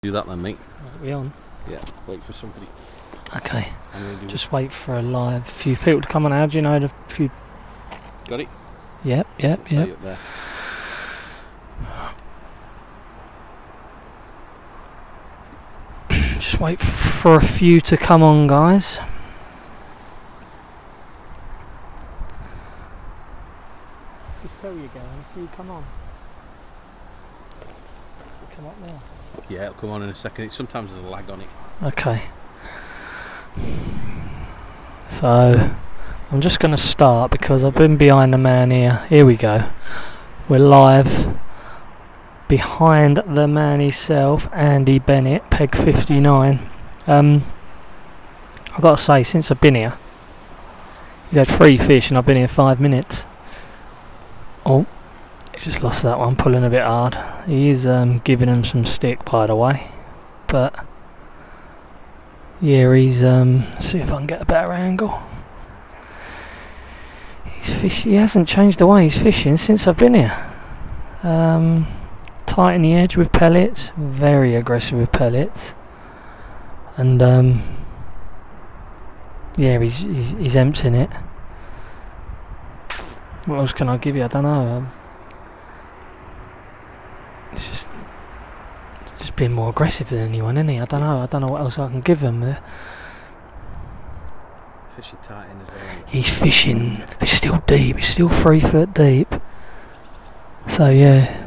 Do that then, mate. Are we on? Yeah, wait for somebody. Okay. Just wait for a few people to come on. How do you know the few? Got it? Yep. Up there. Just wait for a few to come on, guys. Just tell you going, a few come on. Does it come up now? Yeah, it'll come on in a second. Sometimes there's a lag on it. Okay. So, I'm just going to start because I've been behind the man here. Here we go. We're live behind the man himself, Andy Bennett, peg 59. I've got to say, since I've been here, he's had 3 fish and I've been here 5 minutes. Oh, he just lost that one, pulling a bit hard. He is giving him some stick, by the way. But yeah, he's see if I can get a better angle. He's fishing. He hasn't changed the way he's fishing since I've been here. Tight in the edge with pellets, very aggressive with pellets, and yeah, he's emptying it. What else can I give you? I don't know. It's just being more aggressive than anyone, isn't he? I don't know what else I can give him there. Fishing tight in as well. He's fishing. It's still deep. It's still 3 foot deep. So yeah,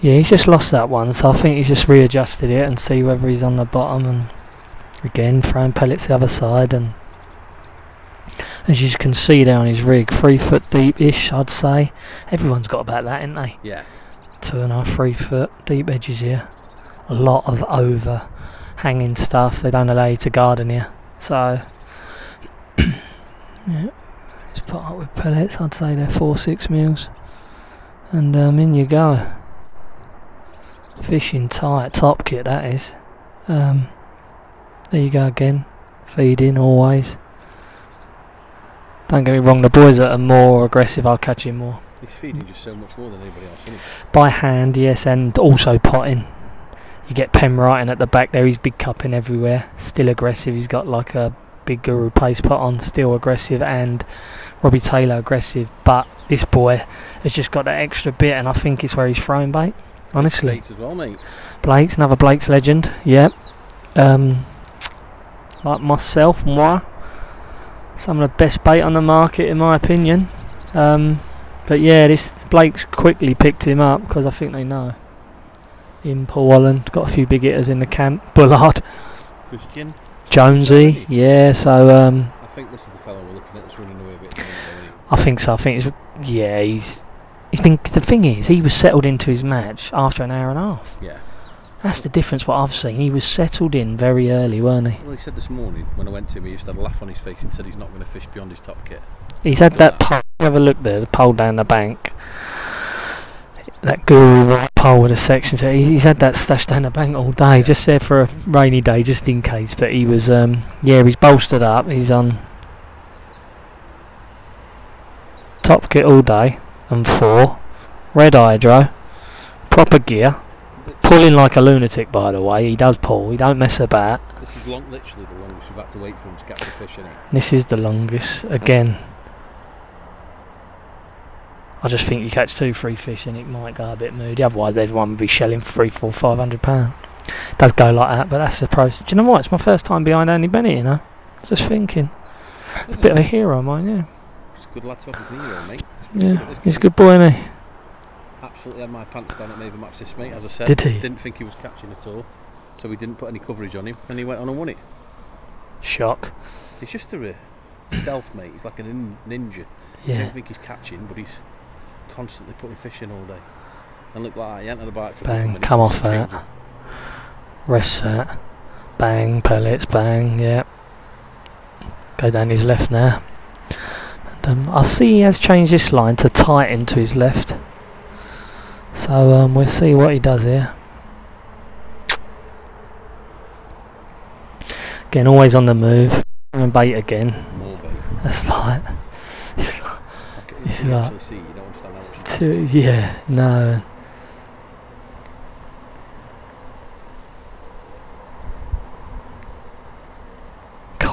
he's just lost that one. So I think he's just readjusted it and see whether he's on the bottom. And again, throwing pellets the other side. And as you can see down his rig, 3 foot deep-ish, I'd say. Everyone's got about that, ain't they? Yeah. 2.5, 3 foot deep edges here. A lot of overhanging stuff. They don't allow you to garden here. So yeah, just put up with pellets. I'd say they're 4-6 mils. And in you go. Fishing tight, top kit that is. There you go again. Feeding always. Don't get me wrong, the boys that are more aggressive, I'll catch him more. He's feeding just so much more than anybody else, isn't he? By hand, yes, and also potting. You get Pen writing at the back there, he's big cupping everywhere. Still aggressive, he's got like a big Guru paste pot on, still aggressive, and Robbie Taylor aggressive. But this boy has just got that extra bit, and I think it's where he's throwing bait. Honestly. Blake's as well, mate. Blake's, another Blake's legend, yep. Like myself, moi. Some of the best bait on the market in my opinion. But yeah, this Blake's quickly picked him up because I think they know. In Paul Holland, got a few big hitters in the camp. Bullard. Christian. Jonesy, yeah, so I think this is the fellow we're looking at that's running away a bit. I think so, he's been, the thing is, he was settled into his match after an hour and a half. Yeah. That's the difference what I've seen. He was settled in very early, weren't he? Well, he said this morning when I went to him, he just had a laugh on his face and said he's not going to fish beyond his top kit. He's had that pole, have a look there, the pole down the bank. That Guru right pole with a section, so he's had that stashed down the bank all day, just there for a rainy day, just in case. But he was, he's bolstered up, he's on top kit all day, and 4, red hydro, proper gear. Pulling like a lunatic, by the way. He does pull. He don't mess about. This is literally the longest we've had to wait for him to catch a fish, isn't it? This is the longest. Again, I just think you catch 2-3 fish and it might go a bit moody. Otherwise, everyone would be shelling for £300-400. It does go like that, but that's the process. Do you know what? It's my first time behind Andy Bennett, you know. Just thinking. It's a bit of a hero of mine, yeah. He's a good lad to have as an hero, mate. Yeah, he's a good boy, isn't he? Absolutely had my pants down at Maven Match this, mate, as I said. Did he? Didn't think he was catching at all, so we didn't put any coverage on him, and he went on and won it. Shock. He's just a stealth, mate. He's like a ninja. Yeah. I don't think he's catching, but he's constantly putting fish in all day. And look like that, he entered the bite for bang, come off that. Rest that. Bang, pellets, bang, yeah. Go down his left now. And, I see he has changed this line to tighten to his left. So we'll see what he does here. Again, always on the move. And bait again. More bait. That's like... It's like... See, you don't understand how much yeah, no.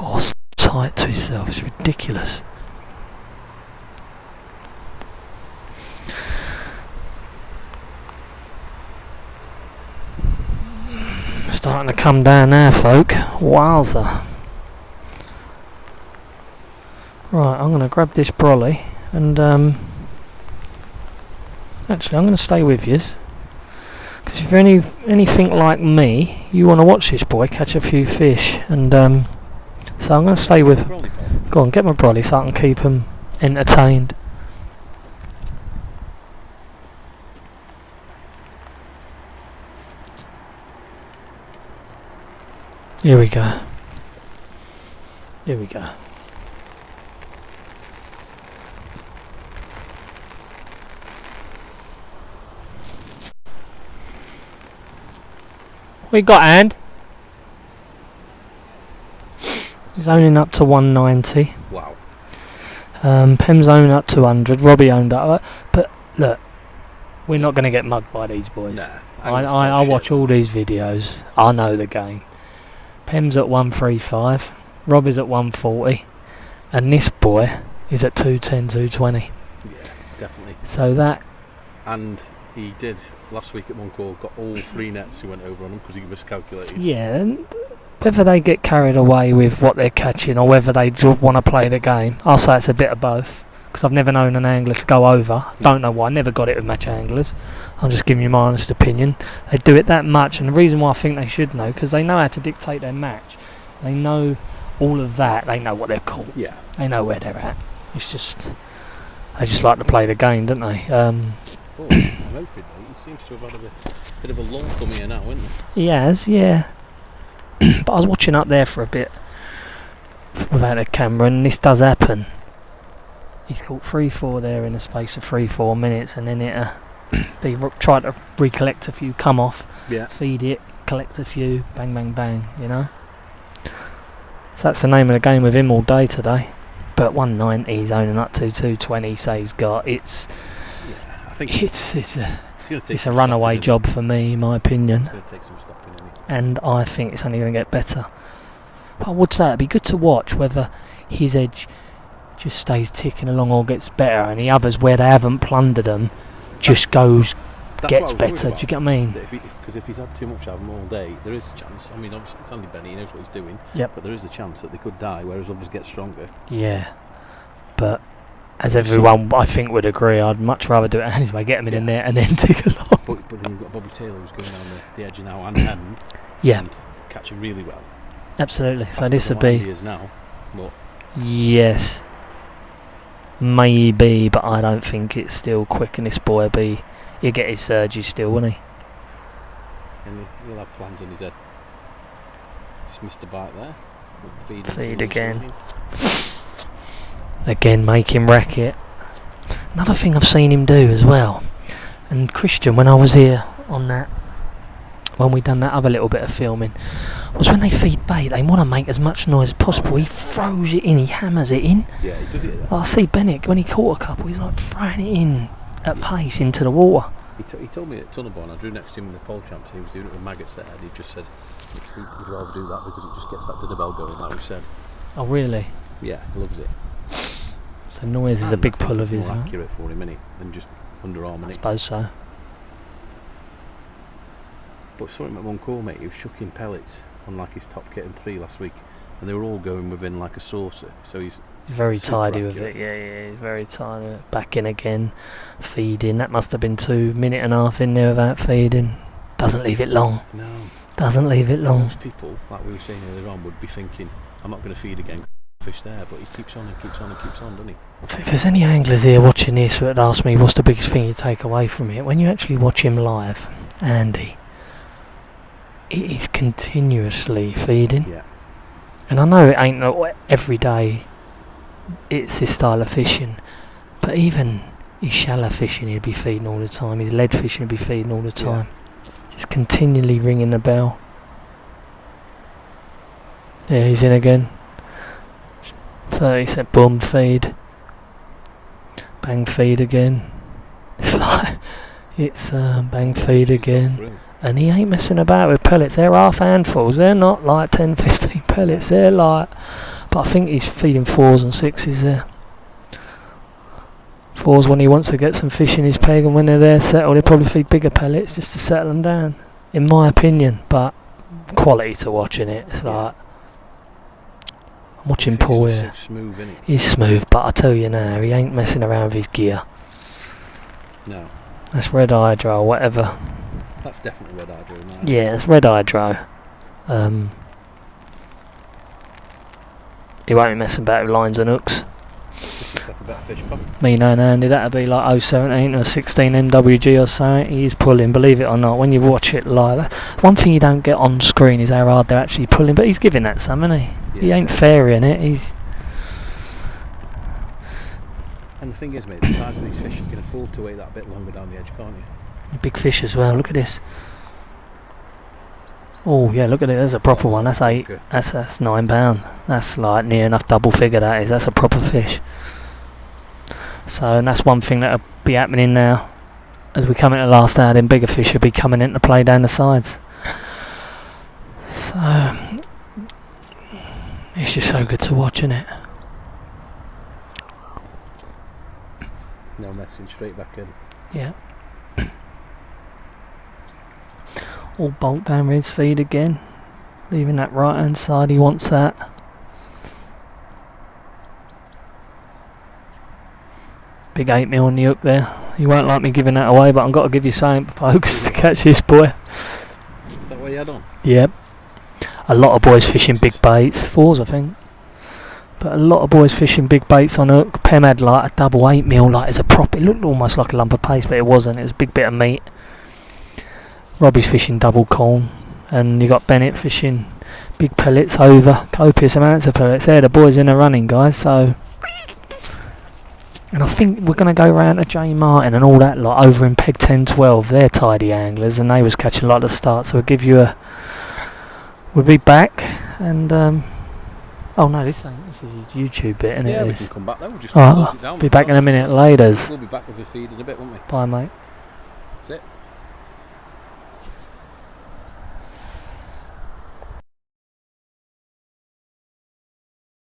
Oh, so tight to himself. It's ridiculous. Starting to come down now, folk. Wowza. Right, I'm going to grab this brolly and actually I'm going to stay with yous, because if you're anything like me, you want to watch this boy catch a few fish, and so I'm going to stay with. Go on, get my brolly so I can keep him entertained. Here we go. Here we go. What you got, hand? Zoning up to 190. Wow. Pem's owned up to 100. Robbie owned up. But look, we're not going to get mugged by these boys. Nah, I watch all these videos. I know the game. Pem's at 135. Robbie's at 140. And this boy is at 210, 220. Yeah, definitely. So that. And he did last week at one call, got all 3 nets he went over on him because he miscalculated. Yeah, and whether they get carried away with what they're catching or whether they want to play the game, I'll say it's a bit of both. Because I've never known an angler to go over. Don't know why. Never got it with match anglers. I'm just giving you my honest opinion. They do it that much, and the reason why I think they should know, because they know how to dictate their match. They know all of that. They know what they're called. Yeah. They know where they're at. It's just they just like to play the game, don't they? I'm hoping, mate. He seems to have had a bit of a lull come here now, isn't he? He has, yeah. But I was watching up there for a bit without a camera, and this does happen. He's caught 3-4 there in the space of 3-4 minutes, and then they try to recollect a few, come off, feed it, collect a few, bang, bang, bang, you know. So that's the name of the game with him all day today. But 190 he's owning up to 220, so he's got it's. Yeah, I think it's a runaway job for me, in my opinion. It's going to take some stopping, isn't it? And I think it's only going to get better. But I would say it'd be good to watch whether his edge just stays ticking along or gets better, and the others where they haven't plundered them just gets better. Do you get what I mean? Because if he's had too much of them all day, there is a chance. I mean, obviously it's only Bennett, he knows what he's doing. Yep. But there is a chance that they could die, whereas others get stronger. Yeah. But as everyone I think would agree, I'd much rather do it anyway, get them in there and then tick along. But then you've got Bobby Taylor who's going down the edge now and catching really well. Absolutely. So this would be. be. He is now, but yes. Maybe, but I don't think it's still quick, and this boy he'll get his surges still, won't he? And he'll have plans in his head. Just missed a bite there. Feed again. Again, make him racket. Another thing I've seen him do as well, and Christian, when I was here on that, when we done that other little bit of filming, was when they feed bait, they want to make as much noise as possible. He throws it in, he hammers it in. Yeah, he does it. I see Bennett, when he caught a couple, he's like throwing it in at pace into the water. He told me at Tunnelborn, I drew next to him in the pole champs, and he was doing it with maggots there, and he just said he'd rather do that because it just gets that dinner bell going, like we said. Oh really? Yeah, he loves it. So noise is a big pull of his, more right? accurate for him, innit, than just underarm. I suppose so. But saw him at one call, mate, he was chucking pellets on like his top kit and 3 last week, and they were all going within like a saucer, so he's very tidy with it. Yeah, he's very tidy. Back in again, feeding. That must have been 2.5 minutes in there without feeding. Doesn't leave it long. No. Doesn't leave it long. Most people, like we were saying earlier on, would be thinking, I'm not going to feed again, fish there, but he keeps on and keeps on and keeps on, doesn't he? If there's any anglers here watching this that ask me what's the biggest thing you take away from it, when you actually watch him live, Andy, it is continuously feeding. Yeah. And I know it ain't every day it's his style of fishing, but even his shallow fishing he'd be feeding all the time, his lead fishing he'd be feeding all the time. Just continually ringing the bell. Yeah, he's in again. 30 cent boom feed. Bang feed again. It's like, it's bang feed again. And he ain't messing about with pellets. They're half handfuls. They're not like 10, 15 pellets. They're like... But I think he's feeding 4s and 6s there. 4s when he wants to get some fish in his peg, and when they're there settled, he'll probably feed bigger pellets just to settle them down, in my opinion. But quality to watching it. It's like... I'm watching Paul here. Smooth, isn't it? He's smooth, but I tell you now, he ain't messing around with his gear. No. That's red hydro or whatever. That's definitely red hydro. No. Yeah, it's red hydro. He won't be messing about with lines and hooks. This looks like a better fish coming. Me knowing Andy, that'd be like 017 or 16 MWG or something. He's pulling, believe it or not, when you watch it live. One thing you don't get on screen is how hard they're actually pulling, but he's giving that some, isn't he? Yeah. He ain't ferrying it, he's... And the thing is, mate, the size of these fish, you can afford to wait that bit longer down the edge, can't you? Big fish as well, look at this. Oh yeah, look at it, there's a proper one, that's 8, Okay. that's £9. That's like near enough double figure, that is, that's a proper fish. So, and that's one thing that'll be happening now. As we come into the last hour, then bigger fish will be coming into play down the sides. So, it's just so good to watch, isn't it? No messing, straight back in. Yeah. All bolt down his feed again. Leaving that right hand side, he wants that. Big 8mm on the hook there. You won't like me giving that away, but I've got to give you something, folks, to catch this boy. Is that what you had on? Yep. A lot of boys fishing big baits. 4s, I think. But a lot of boys fishing big baits on hook. Pem had like a double 8mm, like as a prop. It looked almost like a lump of paste, but it wasn't. It was a big bit of meat. Robbie's fishing double corn. And you got Bennett fishing big pellets over. Copious amounts of pellets. They're the boys in the running, guys. So... And I think we're going to go round to J Martin and all that lot over in Peg 10-12. They're tidy anglers and they was catching a lot at the start. So we'll give you a... We'll be back and... oh no, this ain't. This is a YouTube bit, isn't it? Yeah, we can come back then. We'll just Alright, close it down. be back in a minute. Laters. We'll be back with the feed in a bit, won't we? Bye, mate. That's it.